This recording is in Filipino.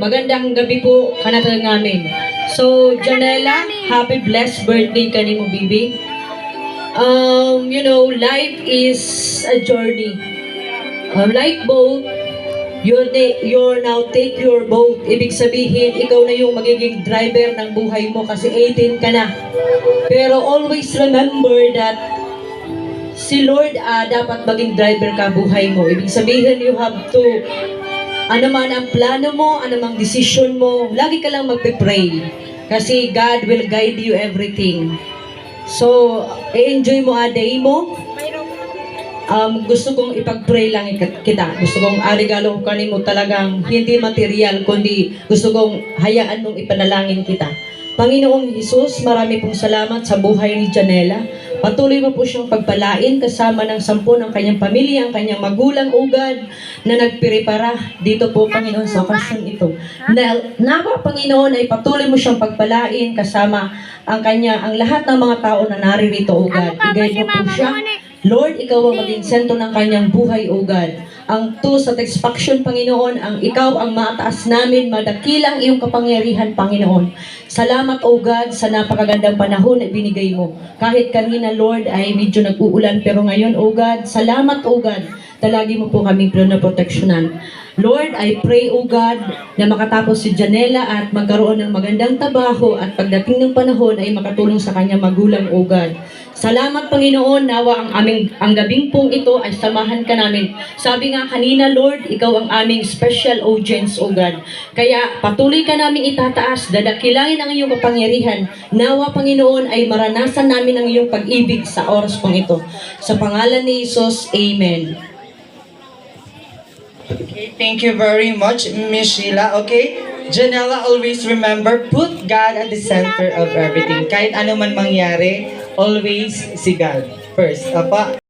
magandang gabi po kanatang namin. So, Janela, happy blessed birthday kanimo, bibi. Life is a journey. Like boat, you're now take your boat. Ibig sabihin, ikaw na yung magiging driver ng buhay mo kasi 18 ka na. Pero always remember that si Lord dapat maging driver ka buhay mo. Ibig sabihin, you have to, ano man ang plano mo, ano mang decision mo, lagi ka lang magpe-pray. Kasi God will guide you everything. So, i-enjoy mo day mo. Gusto kong ipag-pray lang kita. Gusto kong regalo ko kanimo talagang hindi material, kundi gusto kong hayaan mong ipanalangin kita. Panginoong Hesus, marami pong salamat sa buhay ni Janela. Patuloy mo po siyang pagpalain kasama ng 10 ng kanyang pamilya, ang kanyang magulang ugad na nagpiripara dito po, Panginoon, sa okasyon ito. Nawa, Panginoon, ay patuloy mo siyang pagpalain kasama ang lahat ng mga tao na naririto ugad. Igay mo po siya. Lord, ikaw ang maging sentro ng kanyang buhay ugad. Ang satisfaction, Panginoon, ang ikaw ang mataas namin, madakilang iyong kapangyarihan, Panginoon. Salamat, O God, sa napakagandang panahon na binigay mo. Kahit kanina, Lord, ay medyo nag-uulan, pero ngayon, O God, salamat, O God, talagi mo po kaming proteksyonan. Lord, I pray, O God, na makatapos si Janela at magkaroon ng magandang trabaho at pagdating ng panahon ay makatulong sa kanyang magulang, O God. Salamat, Panginoon, nawa ang gabing pong ito ay samahan ka namin. Sabi nga kanina, Lord, ikaw ang aming special audience, O God. Kaya patuloy ka namin itataas, dadakilangin ang iyong kapangyarihan. Nawa, Panginoon, ay maranasan namin ang iyong pag-ibig sa oras pong ito. Sa pangalan ni Jesus, Amen. Okay, thank you very much, Miss Sheila. Okay, Janela, always remember, put God at the center of everything. Kahit ano man mangyari, always si God first. Apa?